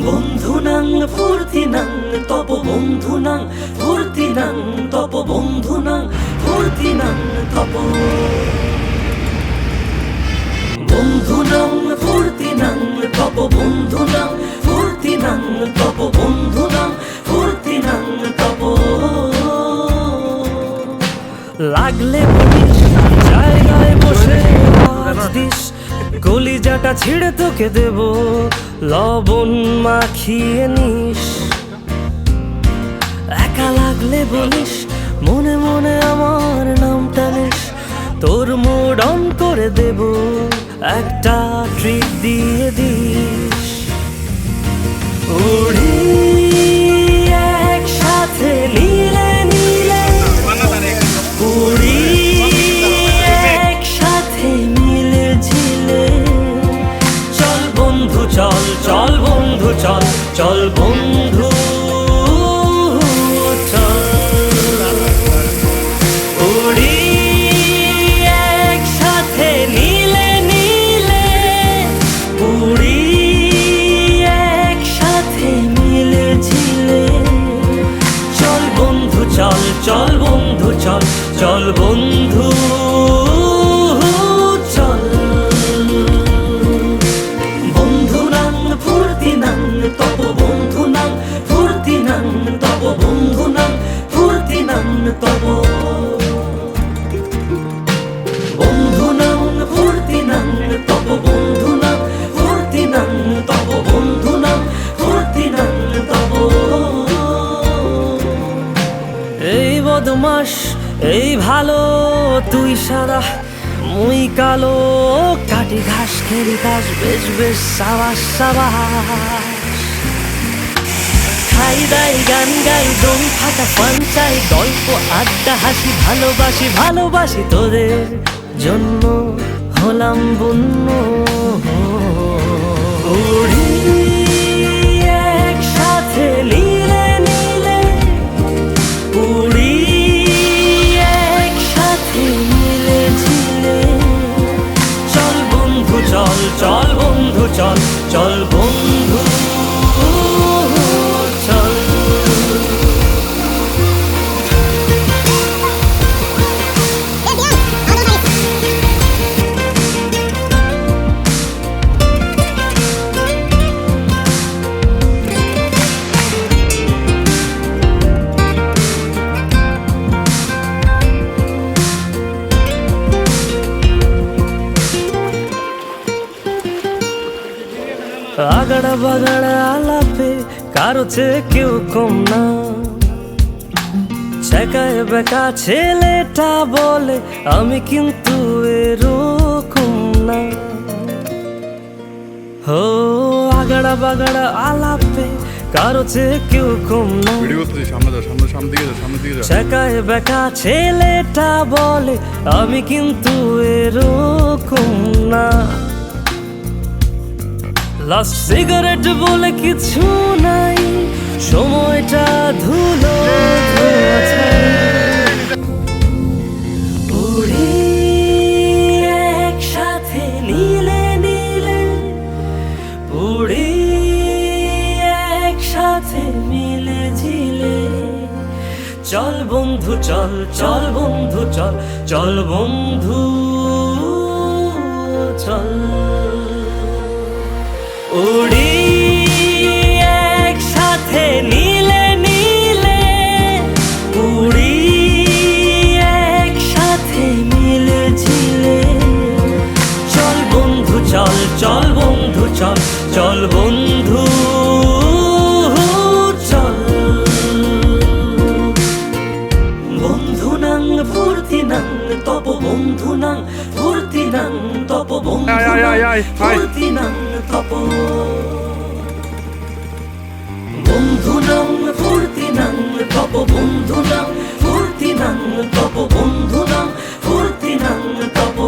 বন্ধুনাং ফুর্তিনাং তপ বন্ধুনাং ফুর্তিনাং তপ বন্ধুনাং ফুর্তিনাং তপ বন্ধুনাং ফুর্তিনাং তপ বন্ধুনাং ফুর্তিনাং তপ বন্ধুনাং ফুর্তিনাং তপ লাগলে বলিস জায়গায় বসে আজ দিস কলিজাটা ছিঁড়ে তোকে দেব লবণ মাখিয়ে নিস একা লাগলে বলিস মনে মনে আমার নামটা নিস তোর মুড অন করে দেব একটা ট্রিট দিয়ে দিস উড়ি একসাথে নীলে নীলে উড়ি একসাথে মিলে ঝিলে চল বন্ধু চল চল বন্ধু চল চল বন্ধু চল উড়ি একসাথে নীলে নীলে উড়ি একসাথে মিলে ঝিলে চল বন্ধু চল চল বন্ধু চল চল বন্ধু চল বন্ধুনাং ফুর্তিনাং তপ বন্ধুনাং ফুর্তিনাং তপ বন্ধুনাং ফুর্তিনাং তপ বন্ধুনাং ফুর্তিনাং তপ বন্ধুনাং ফুর্তিনাং তপ বন্ধুনাং ফুর্তিনাং তপ এই বদমাস এই ভালো তুই সাদা মুই কালো কাটি ঘাস খেলি ঘাস বেশ বেশ সাবাস সাবাস খাই দাই গান গাই দম ফাটা পান চাই গল্প আড্ডা হাসি ভালোবাসি ভালোবাসি তোদের জন্য হলাম বন্য উড়ি একসাথে নীলে নীলে উড়ি একসাথে মিলে ঝিলে চল বন্ধু চল চল বন্ধু চল চল বন্ধু চল আগাড়া বাগাড়া আলাপে কারো চেয়ে কেউ কম না ছেকায় বেকা ছেলেটা বলে আমি কিন্তু এরকম না হো আগাড়া বাগাড়া আলাপে কারো চেয়ে কেউ কম না ছেকায় বেকা ছেলেটা বলে আমি কিন্তু এরকম না লাস্ট সিগারেট বলে কিছু নাই সময়টা ধুলো উড়ি একসাথে নীলে নীলে উড়ি একসাথে মিলে ঝিলে চল বন্ধু চল চল বন্ধু চল চল বন্ধু চল উড়ি একসাথে নীলে নীলে উড়ি একসাথে মিলে ঝিলে চল বন্ধু চল চল বন্ধু চল চল বন্ধু চল বন্ধুনাং ফুর্তিনাং তপ বন্ধুনাং ফুর্তিনাং তপ বন্ধুনাং ফুর্তিনাং তপ বন্ধুনাং ফুর্তিনাং তপ বন্ধুনাং ফুর্তিনাং তপ বন্ধুনাং ফুর্তিনাং তপ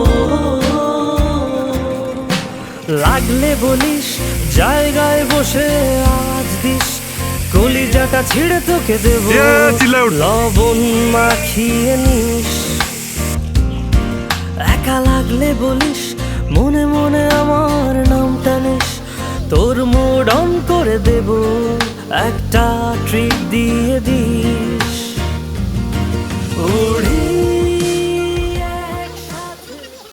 লাগলে বলিস জায়গায় বসে আজ দিস কলিজাটা ছিঁড়ে তোকে দেব লবণ মাখিয়ে নিস একা লাগলে বলিস মনে মনে আমার নামটা নিস তোর মুড অন করে দেব একটা ট্রিট দিয়ে দিস। উড়ে